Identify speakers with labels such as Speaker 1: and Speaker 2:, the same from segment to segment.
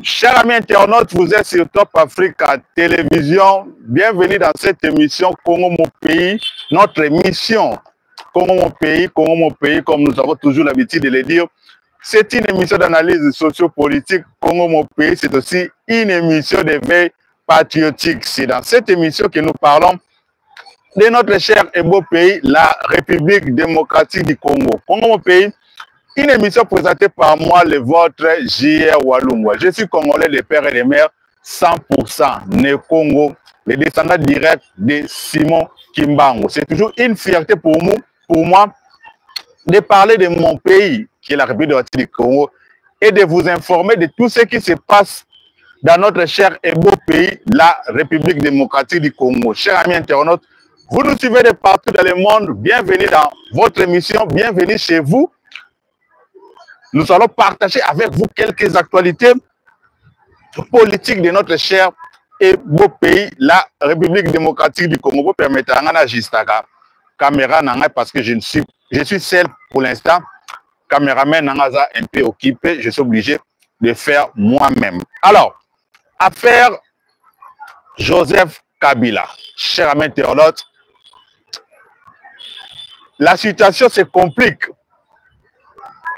Speaker 1: Chers amis internautes, vous êtes sur Top Africa Télévision. Bienvenue dans cette émission Congo mon pays, notre émission Congo mon pays, comme nous avons toujours l'habitude de le dire. C'est une émission d'analyse sociopolitique. Congo mon pays, c'est aussi une émission d'éveil patriotique. C'est dans cette émission que nous parlons de notre cher et beau pays, la République démocratique du Congo. Congo mon pays, une émission présentée par moi, le vôtre, J.R. Walungwa. Je suis congolais de père et de mère, 100% né Congo, le descendant direct de Simon Kimbangu. C'est toujours une fierté pour moi de parler de mon pays, qui est la République démocratique du Congo, et de vous informer de tout ce qui se passe dans notre cher et beau pays, la République démocratique du Congo. Chers amis internautes, vous nous suivez de partout dans le monde. Bienvenue dans votre émission, bienvenue chez vous. Nous allons partager avec vous quelques actualités politiques de notre cher et beau pays, la République démocratique du Congo. Vous permettez à juste la caméra parce que je suis seul pour l'instant. Caméraman est un peu occupé, je suis obligé de faire moi-même. Alors, affaire Joseph Kabila. Chers amis internautes, la situation se complique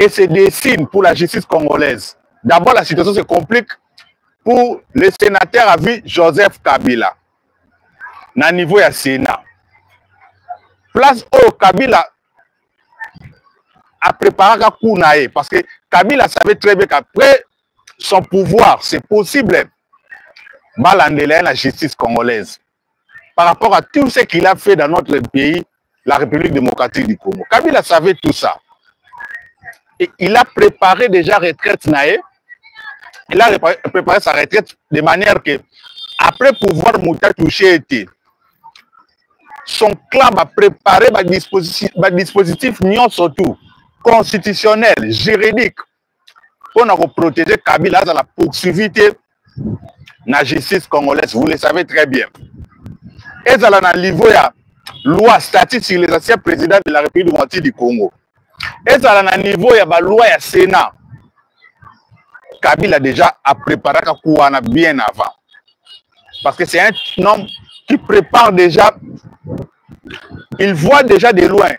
Speaker 1: et se dessine pour la justice congolaise. D'abord, la situation se complique pour le sénateur à vie Joseph Kabila. Na niveau ya Sénat. Place au Kabila a préparé un coup naïe parce que Kabila savait très bien qu'après son pouvoir, c'est possible balancer la justice congolaise par rapport à tout ce qu'il a fait dans notre pays, la République démocratique du Congo. Kabila savait tout ça. Et il a préparé déjà retraite naïe. Il a préparé sa retraite de manière que, après pouvoir Mouta toucher été, son clan va préparer un dispositif surtout constitutionnel, juridique, pour nous protéger Kabila dans la poursuivité de la justice congolaise. Vous le savez très bien. Et dans le niveau de la loi statut sur les anciens présidents de la République démocratique du Congo. Et dans le niveau de la loi du Sénat, Kabila déjà a préparé Kouana bien avant. Parce que c'est un homme qui prépare déjà, il voit déjà de loin.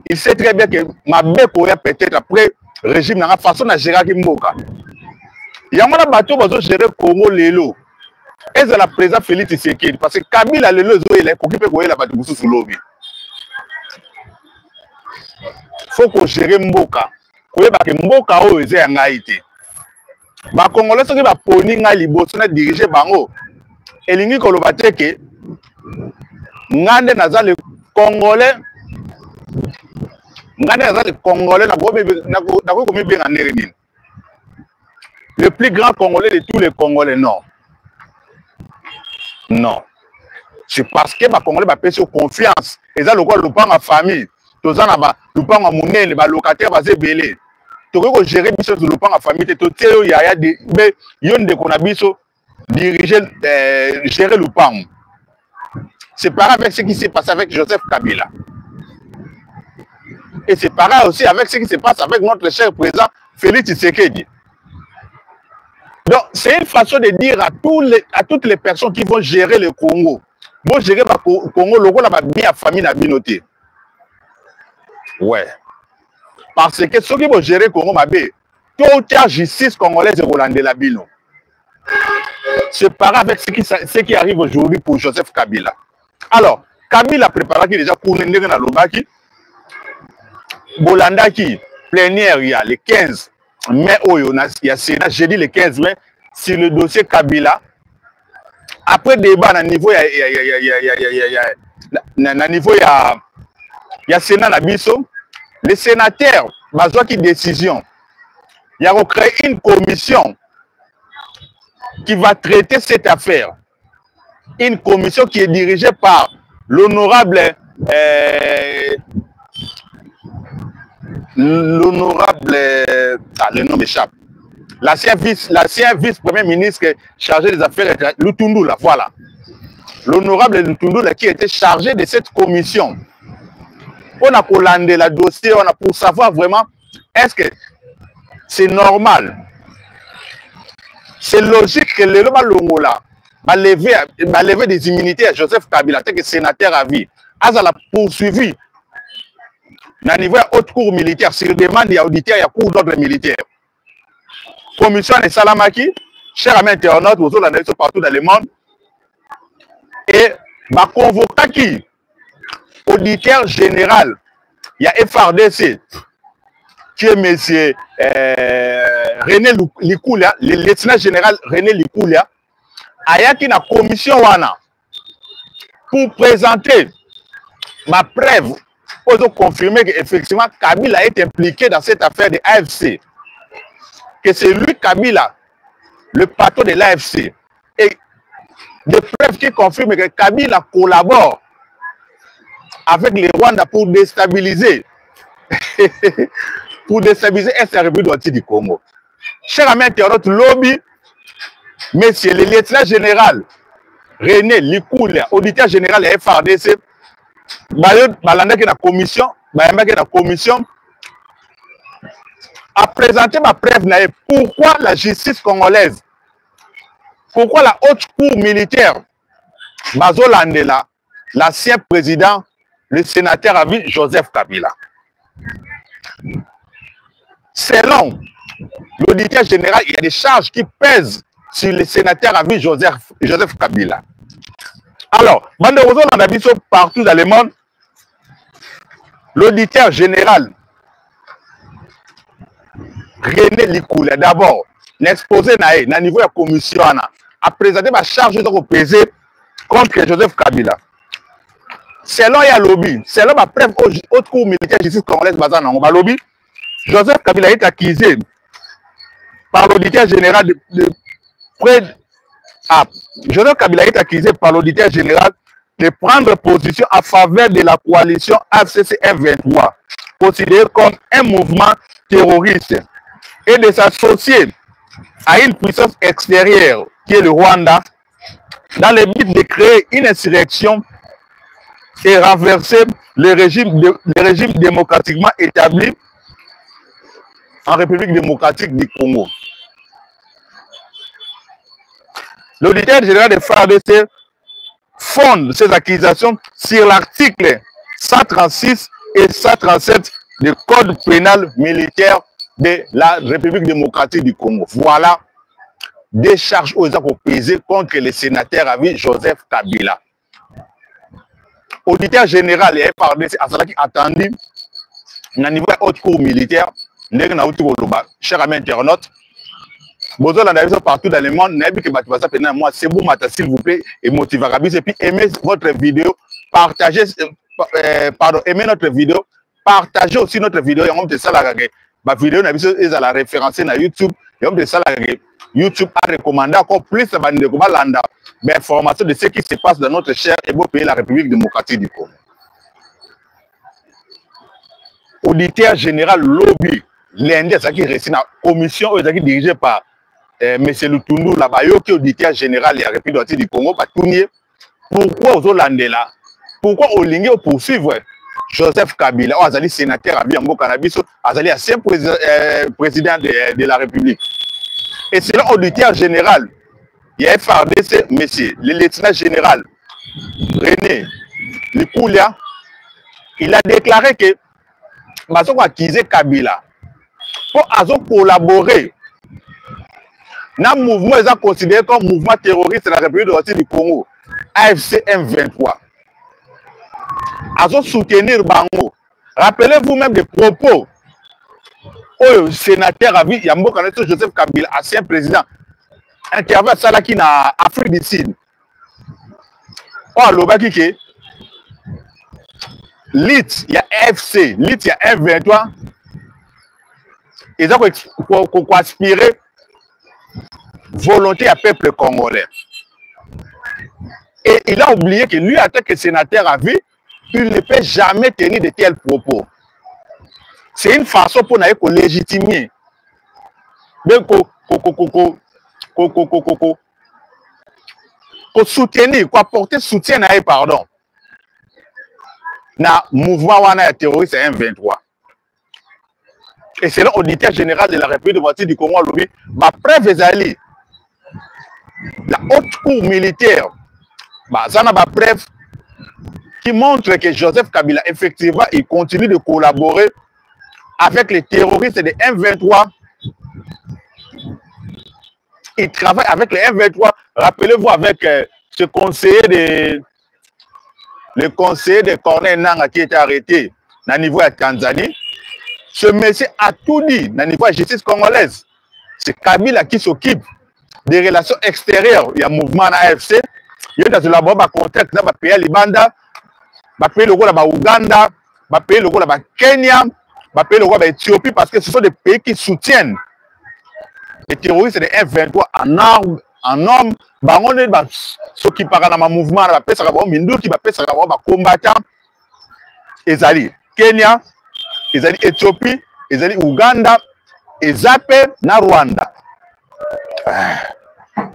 Speaker 1: Il sait très bien que Mabé pourrait peut-être après le régime, la façon de gérer Kimboka. Il y a un bateau qui va gérer Congo Lelo. Et c'est la présidente Félix Tshisekedi. Parce que Kabila Lelo, il est occupé de la bateau sous lobby. Il faut qu'on gère Mboka. Il faut que Mboka ait un haïti. Les Congolais qui va poni nga liboso na diriger bango. Elingi koloba te ke ngande naza le Congolais. Ngande naza le Congolais na ko komi bien en nini. Le plus grand Congolais de tous les Congolais, non. Non. C'est parce que les Congolais va payer confiance. Et ça, le quoi, le pan en famille. Tout ça, le pan en monnaie, les locataires va se béler. Tu peux gérer le pan en famille. Il y a des gens diriger, gérer le pan. C'est pareil avec ce qui s'est passé avec Joseph Kabila. Et c'est pareil aussi avec ce qui se passe avec notre cher président Félix Tshisekedi. Donc, c'est une façon de dire à toutes les personnes qui vont gérer le Congo. Vont gérer le Congo, le Congo va bien famille la communauté. Ouais. Parce que ceux qui vont gérer le Congo, toute la justice congolaise est Rolandé la bino. C'est pareil avec ce qui arrive aujourd'hui pour Joseph Kabila. Alors, Kabila a préparé déjà pour l'Indé dans l'Obaki. Bolanda qui, plénière, il y a le 15 mai, il y a Sénat, jeudi le 15 mai, sur le dossier Kabila. Après débat, à niveau, il y a Sénat Nabiso. Les sénateurs, besoin qui décision. Il y a créé une commission qui va traiter cette affaire. Une commission qui est dirigée par l'honorable le nom m'échappe. L'ancien vice-premier ministre chargé des affaires, Lutundu, là, voilà. L'honorable Lutundu, là, qui était chargé de cette commission. On a commandé le dossier, on a pour savoir vraiment, est-ce que c'est normal C'est logique que le Longola va lever des immunités à Joseph Kabila, tel que sénateur à vie. Aza l'a poursuivi dans le niveau de haute cour militaire sur demande des auditeurs et cour d'ordre militaire. Commission de Salamaki, chers amis internautes, vous avez partout dans le monde, et ma convoqué qui auditeur général, il y a FRDC, qui est monsieur René Likoulia, le lieutenant général René Likoulia, ayaki na commission wana pour présenter ma preuve pour confirmer qu'effectivement Kabila est impliqué dans cette affaire de AFC. Que c'est lui, Kabila, le patron de l'AFC. Et des preuves qui confirment que Kabila collabore avec les Rwandais pour déstabiliser la République du Congo. Cher ami internaute, lobby, monsieur le lieutenant général René Likoulia, auditeur général de FRDC, la commission a présenté ma preuve. Pourquoi la justice congolaise, pourquoi la haute cour militaire, Bazolandela, l'ancien président, le sénateur à vie Joseph Kabila. Selon l'auditeur général, il y a des charges qui pèsent sur le sénateur à vie Joseph Kabila. Alors, partout dans le monde, l'auditeur général René Likoulia, d'abord, l'exposé na niveau de la commission a présenté ma charge de peser contre Joseph Kabila. Selon ya lobby, selon ma preuve haute cour militaire justice congolaise basée en lobby, Joseph Kabila est accusé par l'auditeur général Joseph Kabila est accusé par l'auditeur général de prendre position en faveur de la coalition AFC M23, considérée comme un mouvement terroriste, et de s'associer à une puissance extérieure qui est le Rwanda, dans le but de créer une insurrection et renverser le régime démocratiquement établi en République démocratique du Congo. L'auditeur général de FARDC fonde ses accusations sur l'article 136 et 137 du Code pénal militaire de la République démocratique du Congo. Voilà des charges aux pesées contre le sénateur à vie Joseph Kabila. Auditeur général et FARDC a attendu au niveau de la haute cour militaire, cher ami internaute, partout dans le monde, moi, c'est vous, s'il vous plaît, et motivez et puis aimez votre vidéo, partagez, aimez notre vidéo, partagez aussi notre vidéo, et on te salarié. Ma vidéo est à la référencée dans YouTube, et on te salarié. YouTube a recommandé encore plus d'informations de ce qui se passe dans notre cher et beau pays, la République démocratique du Congo. Auditeur général lobby, l'Inde, c'est qui reste dans la commission dirigée par M. Lutundu, là-bas, qui est auditeur général de la République du Congo, pourquoi aux Hollandais-là, pourquoi au Lingué poursuivre Joseph Kabila, Azali sénateur à Biambo Cannabis, Azali ancien président de la République. Et selon l'auditeur général, il y a FARDC, monsieur, le lieutenant général René Likoulia, il a déclaré que Bazoko a accusé Kabila pour collaborer dans le mouvement considéré comme mouvement terroriste de la République du Congo, AFC M23. Azo soutenir Bango. Rappelez-vous même des propos au sénateur à vie, Yambo Kaneto Joseph Kabila, ancien président, intervient Salaki na Afrique du Sud. Oh, l'obaki que l'IT, il y a FC, l'IT, il y a M23. Ils ont aspiré volonté à peuple congolais. Et il a oublié que lui, en tant que sénateur à vie, il ne peut jamais tenir de tels propos. C'est une façon pour nous légitimer. Pour soutenir, pour apporter soutien à pardon. Dans le mouvement terroriste M23. Et c'est l'auditeur général de la République démocratique du Congo, ma preuve est allée. la haute cour militaire, bah, ça n'a pas preuve qui montre que Joseph Kabila, effectivement, il continue de collaborer avec les terroristes de M23. Il travaille avec les M23. Rappelez-vous avec ce conseiller le conseiller de Corneille Nangaa qui était arrêté au niveau de Tanzanie. Ce monsieur a tout dit au niveau de la justice congolaise. C'est Kabila qui s'occupe des relations extérieures. Il y a un mouvement à l'AFC. Il y a des contacts dans les pays Libanda, les pays Ouganda, les pays Kenya, les pays Éthiopie, parce que ce sont des pays qui soutiennent les terroristes de F23 en armes, en hommes. Ceux qui parlent dans le mouvement, qui combattants, Ezali Kenya, Ezali Éthiopie, Ezali Ouganda, Ezape na Rwanda.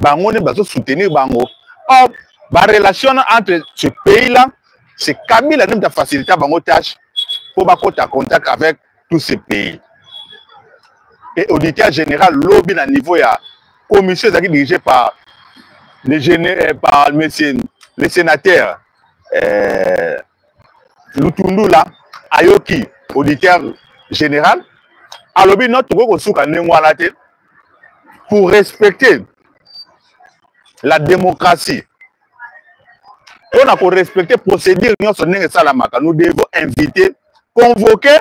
Speaker 1: Bangone bazo soutenir bango. Or, la relation entre ce pays-là, c'est Kabila qui a facilité bango tâche pour avoir contact avec tous ces pays. Et auditeur général, lobby à niveau, il y a commission dirigée par les sénateurs Lutundu là, Ayoki, auditeur général. Alors, notre pour respecter la démocratie, on a pour respecter la procédure, nous devons inviter, convoquer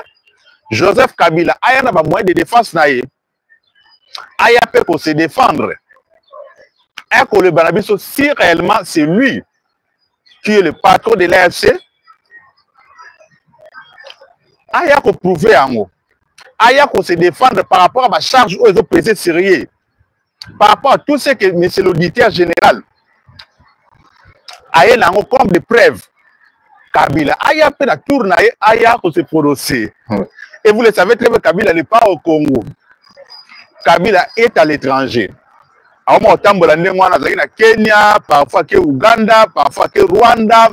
Speaker 1: Joseph Kabila. Il y a un moyen de défense. Il y a pour se défendre. Si réellement c'est lui qui est le patron de l'AFC, il y a pour prouver en haut. Il y a pour se défendre par rapport à ma charge aux autres pesés sérieux. Par rapport à tout ce que M. l'auditeur général a eu comme des preuves. Kabila a fait la tournée, il y a pour se prononcer. Et vous le savez très bien, Kabila n'est pas au Congo. Kabila est à l'étranger. Alors, Kenya, parfois que Ouganda, parfois que Rwanda,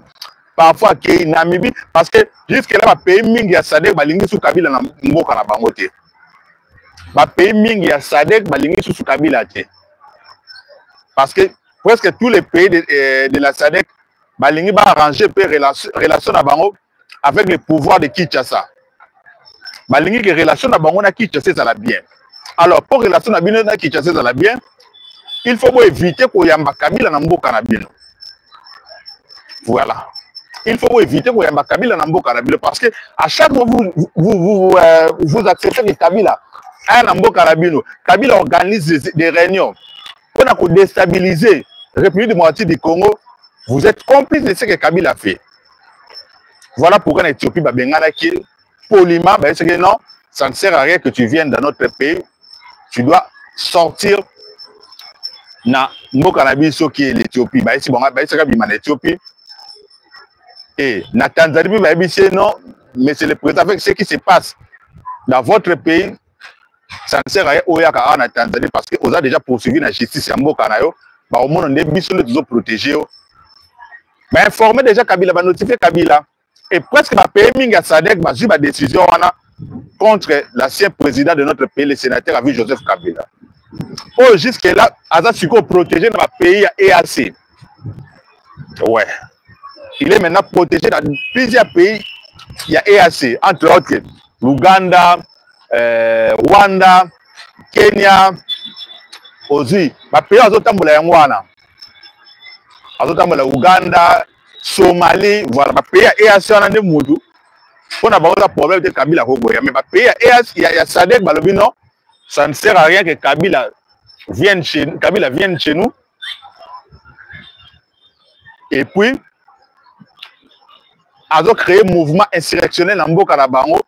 Speaker 1: parfois que Namibie, parce que jusque-là, le pays mingi a sadek balingi sous Kabila na mboka na bangote. Le pays mingi a sadek balingi sous Kabila te. Parce que presque tous les pays de la SADC balingi ba arranger peu relation na bango avec le pouvoir de Kinshasa. Balingi que relation na bango na Kinshasa ça la bien. Alors pour relation na bino na Kinshasa ça la bien, il faut éviter ko yamba Kabila na mboka na bino. Voilà. Il faut éviter ko yamba Kabila na mboka na bino parce que à chaque fois vous acceptez que Kabila a na mboka na bino, Kabila organise des réunions pour déstabiliser la République démocratique du Congo. Vous êtes complice de ce que Kabila a fait. Voilà pourquoi en Éthiopie, qui poliment, c'est que non, ça ne sert à rien que tu viennes dans notre pays. Tu dois sortir na Mokanabiso qui est l'Éthiopie. C'est en Éthiopie. Et na Tanzanie, c'est non, mais c'est le président avec ce qui se passe dans votre pays. Ça ne sert à rien au Yaka en Tanzanie parce que vous avez déjà poursuivi la justice à Mokanayo. Au monde, on est toujours protégé. Mais informer déjà Kabila, va notifier Kabila. Et presque ma pays Minga Sadek va suivre la décision contre l'ancien président de notre pays, le sénateur Avi Joseph Kabila. Oh, jusque-là, Aza Siko protégé dans ma pays EAC. Ouais. Il est maintenant protégé dans plusieurs pays. Il y a EAC, entre autres l'Ouganda, Rwanda, Kenya, aussi. Ma pays Azotambola Yangwana. Azotambola Ouganda, Somalie, voilà. Ma pays EAC en a des moudou. On a pas de problème de Kabila Kogoya. Mais ma pays EAC, il y a Sadek Balobino. Ça ne sert à rien que Kabila vienne chez nous. Et puis, ils ont créé un mouvement insurrectionnel en Bokarabango.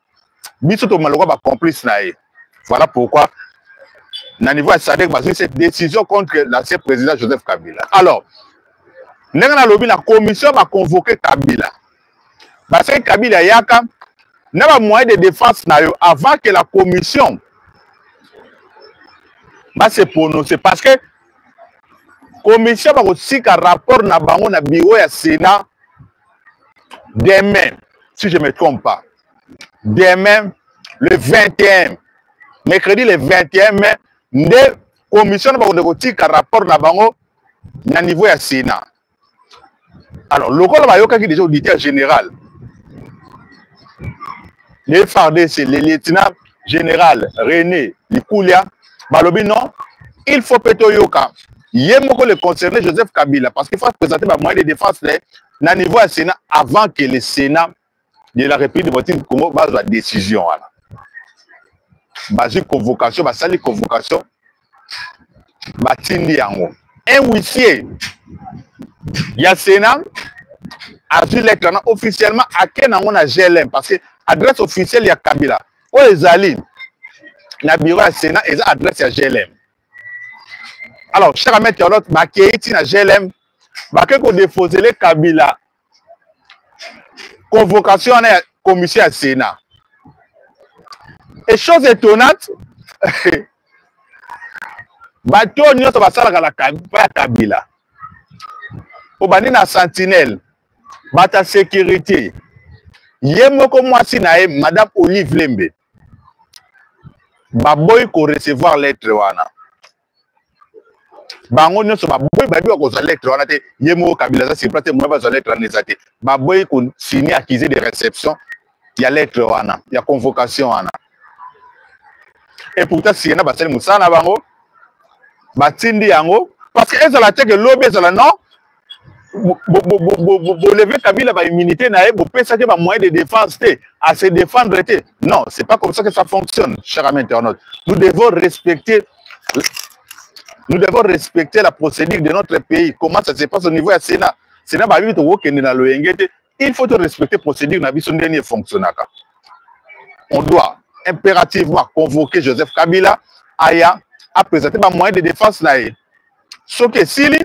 Speaker 1: Voilà pourquoi, au niveau de Sadek, cette décision contre l'ancien président Joseph Kabila. Alors, la commission va convoquer Kabila. Parce que Kabila Yaka n'a pas moyen de défense avant que la commission va se prononcer. Parce que la commission va aussi un rapport na bango na bureau ya Sénat demain, si je ne me trompe pas. Demain, le 21, mercredi le 21 mai, la commission va aussi un rapport na bango na niveau ya Sénat. Alors, le rôle est déjà auditeur général. Le FARDC, le lieutenant général René Likoulia, balobi non, il faut peut-être yoka. Yemoko le concerné Joseph Kabila, parce qu'il faut présenter ma moyen de défense na niveau ya Sénat avant que le Sénat de la République de Congo base la décision. Base convocation, basali convocation, batindi yango. Un huissier, il y a Sénat, a vu lettre officiellement à quel on a GLM, parce que adresse officielle il y a Kabila. Ou les alliés, le bureau à Sénat, ils ont adresse à GLM. Alors, cher ami, il y a l'autre, qui est à GLM, qui a déposé le Kabila. Convocation à la commission à Sénat. Et chose étonnante, bateau nyonso basala la Kabila. Au bani na sentinelle, bata sécurité. Yemoko mwasi na ye Madame Olive Lembe. Baboy ko recevoir lettre wana. Bango nyonso baboy babi ko za lettre wana te yemoko Kabila za sipra te mo ba za lettre na te. Baboy ko signer accusé de réception, il y a lettre wana, il y a convocation wana. Et pourtant si na basali musana bango batindi yango parce que ezala te que lobe ezala non lever Kabila ba immunité na e bo pesa ke ba moyen de défense te à se défendre te. Non, c'est pas comme ça que ça fonctionne, chers amis internautes. Nous devons respecter la procédure de notre pays. Comment ça se passe au niveau du Sénat? Sénat ba bibi to wokende na loyengete. Il faut respecter la procédure na biso ndeni fonctionnaka. On doit impérativement convoquer Joseph Kabila aya à présenter un moyen de défense là. Ce que s'il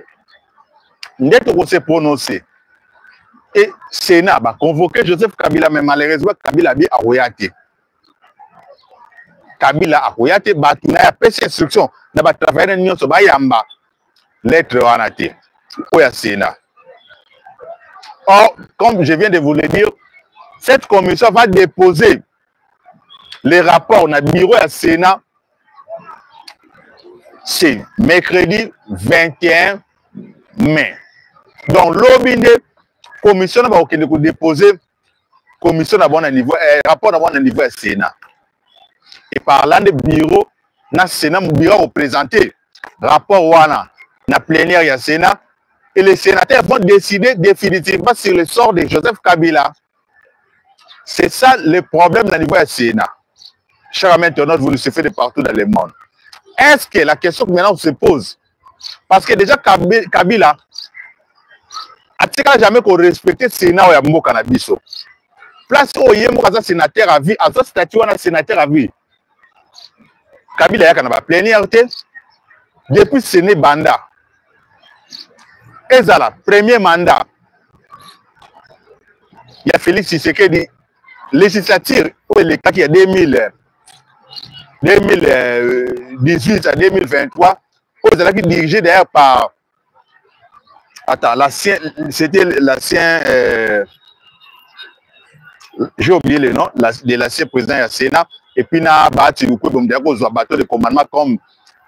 Speaker 1: n'est pas se prononcer et Sénat va convoquer Joseph Kabila, mais malheureusement Kabila a royauté. Kabila a royauté, batuna a pris instruction, n'a pas travaillé dans l'union sur Bayamba, lettre wanate, ou ya Sénat. Or, comme je viens de vous le dire, cette commission va déposer les rapports dans le bureau du Sénat. C'est mercredi 21 mai. Donc, l'obine commission va déposer commission à bon niveau, rapport à bon niveau du Sénat. Et parlant de bureau, le Sénat, le bureau représenté, rapport wana, la plénière du Sénat, et les sénateurs vont décider définitivement sur le sort de Joseph Kabila. C'est ça le problème au niveau du Sénat. Chers amis internautes, vous le savez de partout dans le monde. Est-ce que la question que maintenant on se pose, parce que déjà Kabila a jamais respecté le Sénat ou le cannabis. Place où il y a un sénateur à vie, à ce statut, on a un sénateur à vie. Kabila a une plénière depuis ce n'est Banda. Et ça, le premier mandat, il y a Félix Tshisekedi, législature, où il est a 2018 à 2023, où il a dirigé d'ailleurs par. Attends, c'était l'ancien. J'ai oublié le nom, de l'ancien président du Sénat, et puis il y a un bateau de commandement comme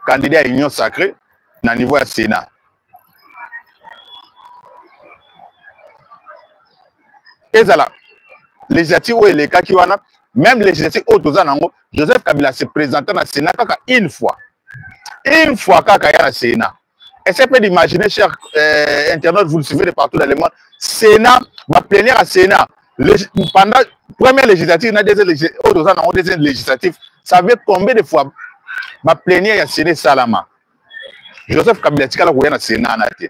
Speaker 1: candidat à l'Union sacrée, au niveau du Sénat. Et ça là, législative où il est cas qui wana, même législative où Joseph Kabila se présentait dans le Sénat une fois kaka ya na Sénat. Essayez d'imaginer, chers internautes, vous le suivez de partout dans le monde, Sénat va plénière à Sénat. Pendant la première législative, deuxième législative, ça veut combien de fois ma plénière à Sénat Salama. Joseph Kabila tika la koya na Sénat na te.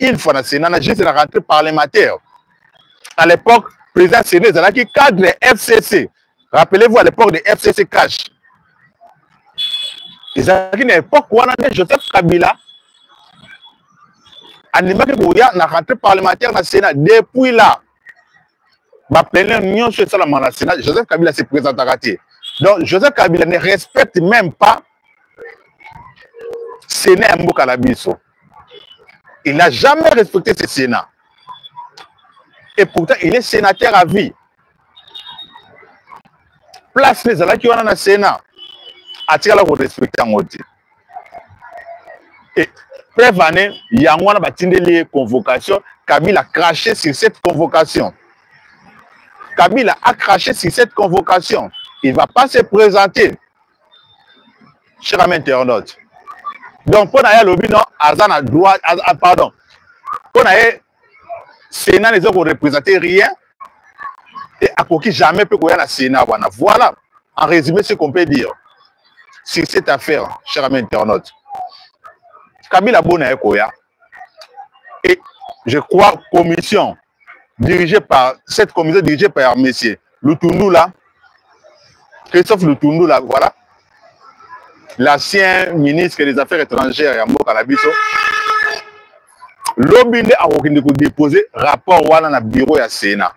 Speaker 1: Une fois na Sénat, juste la rentrée parlementaire. À l'époque, le président Séné Zalaki cadre FCC. Rappelez-vous à l'époque de FCC Cash. Ils ont dit à l'époque où on a Joseph Kabila animé que la rentrée parlementaire dans le Sénat. Depuis là, ma plénière union sur le Sénat, Joseph Kabila se présente à rater. Donc Joseph Kabila ne respecte même pas Sénat Mbokalabiso. Il n'a jamais respecté ce Sénat. Et pourtant, il est sénateur à vie. Place les gens qui ont dans le Sénat. A-t-il respecté en mode. Et preuve année, il y a un batindeli convocation. Kabila a craché sur cette convocation. Kabila a craché sur cette convocation. Il ne va pas se présenter. Cher ami internaute. Donc, pour aller lobby, non, Azan a droit, pardon. Pour aller, Sénat ne peut représenter rien. Et à quoi jamais peut courir la Sénat. Voilà, en résumé, ce qu'on peut dire sur cette affaire, cher ami internaute. Kabila Bona Ekoya. Et je crois, commission dirigée par, cette commission dirigée par M. Lutundula, Christophe Lutundula, voilà, l'ancien ministre des Affaires étrangères et Ambo Kalabiso, l'obine a déposé rapport dans le bureau du Sénat.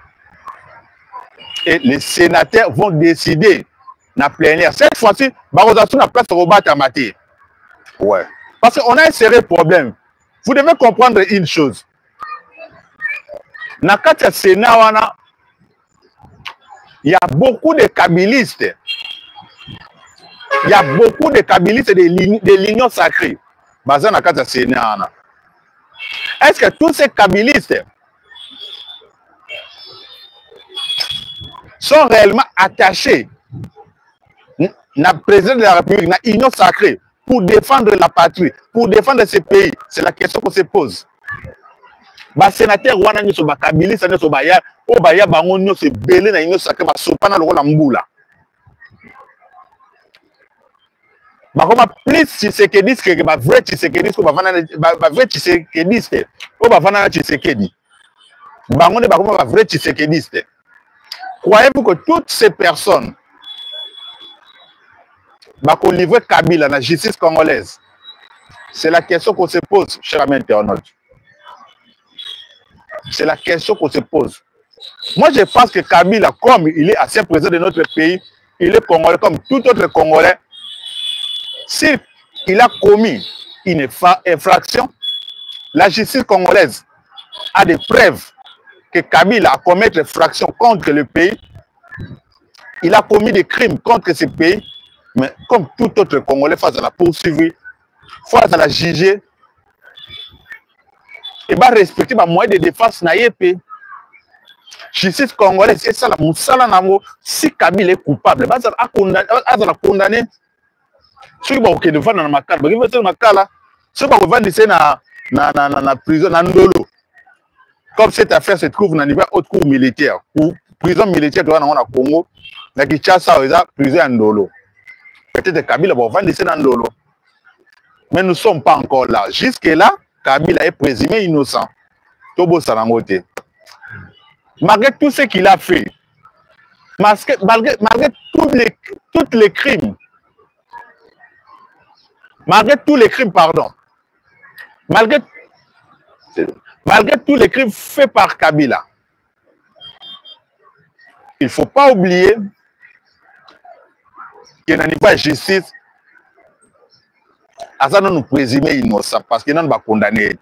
Speaker 1: Et les sénateurs vont décider dans la plénière. Cette fois-ci, Barosasou n'a place au Robert Tamati. Ouais. Parce qu'on a un sérieux problème. Vous devez comprendre une chose. Dans le Sénat, il y a beaucoup de kabilistes. Il y a beaucoup de kabilistes de l'Union sacrée. Basé dans le Sénat. Est-ce que tous ces kabilistes sont réellement attachés à président de la République, à l'Union sacrée, pour défendre la patrie, pour défendre ce pays? C'est la question qu'on se pose. Les sénateurs, les kabilistes, les baya, bango se belé na l'Union sacrée, sopana lokola mbula. Bakoma plus Tshisekedi que ba vrai Tshisekedi ko ba vrai Tshisekedi ko ba vana Tshisekedi. Bango ne bakoma ba vrai Tshisekedi. Croyez-vous que toutes ces personnes vont livrer Kabila dans la justice congolaise? C'est la question qu'on se pose, cher ami internaute. C'est la question qu'on se pose. Moi, je pense que Kabila, comme il est ancien président de notre pays, il est congolais comme tout autre Congolais. S'il a commis une infraction, la justice congolaise a des preuves que Kabila a commis une infraction contre le pays. Il a commis des crimes contre ce pays, mais comme tout autre Congolais, face à la poursuivre, face à la juger, et va respecter les moyens de défense na yépé. Justice congolaise, c'est ça la moussala nango. Si Kabila est coupable, il va condamner. Ceux qui vont défendre dans ma carte, ils vont faire ma carte. Ceux qui vont vendre dans la prison, dans Ndolo. Comme cette affaire se trouve dans le niveau haute cour militaire, ou prison militaire dans le Congo, dans Kinshasa, il y a prison Ndolo. Peut-être que Kabila va vendre dans Ndolo. Mais nous ne sommes pas encore là. Jusque-là, Kabila est présumé innocent. Tobo Salangote. Malgré tout ce qu'il a fait, malgré tous les crimes, malgré tous les crimes, pardon, malgré tous les crimes faits par Kabila, il ne faut pas oublier qu'il n'y a pas de justice. Asa nous présumé innocent parce qu'il n'a pas condamné.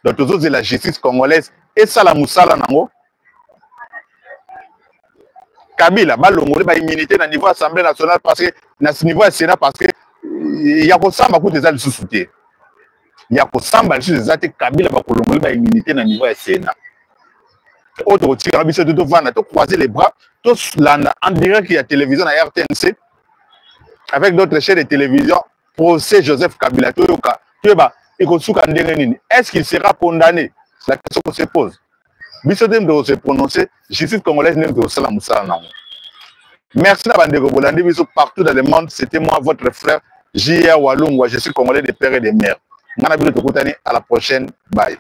Speaker 1: Donc, toujours c'est la justice congolaise et ça la moussala nango. Kabila, balongolé ba immunité dans le niveau de l'Assemblée nationale parce que dans ce niveau du Sénat parce que il y a que ça ma coûte des ailes sous-soutien. Il y a que ça ma des ailes Kabila ba kolongolé ba immunité dans le niveau du Sénat. Autre tir, on a besoin de vendre, de croiser les bras, tous landa en direct qu'il y a télévision à RTNC avec d'autres chaînes de télévision. Procès Joseph Kabila, est-ce qu'il sera condamné? C'est la question qu'on se pose. Bisodem de se prononcer, justice congolaise n'est pas au Moussala. Merci à Bandego Bolandi, bisous partout dans le monde. C'était moi, votre frère, J.R. Walungwa. Je suis congolais de père et de mère. À la prochaine. Bye.